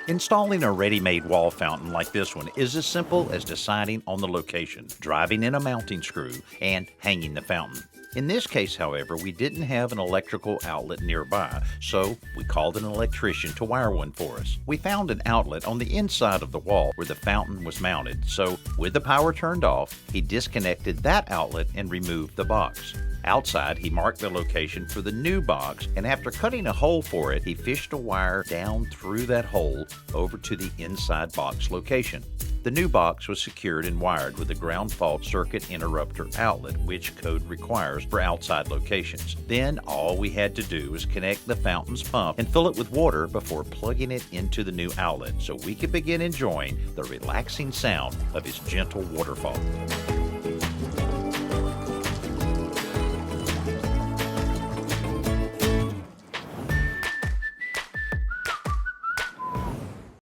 Installing a ready-made wall fountain like this one is as simple as deciding on the location, driving in a mounting screw, and hanging the fountain. In this case, however, we didn't have an electrical outlet nearby, so we called an electrician to wire one for us. We found an outlet on the inside of the wall where the fountain was mounted, so with the power turned off, he disconnected that outlet and removed the box. Outside, he marked the location for the new box, and after cutting a hole for it, he fished a wire down through that hole over to the inside box location. The new box was secured and wired with a ground fault circuit interrupter outlet, which code requires for outside locations. Then all we had to do was connect the fountain's pump and fill it with water before plugging it into the new outlet so we could begin enjoying the relaxing sound of its gentle waterfall.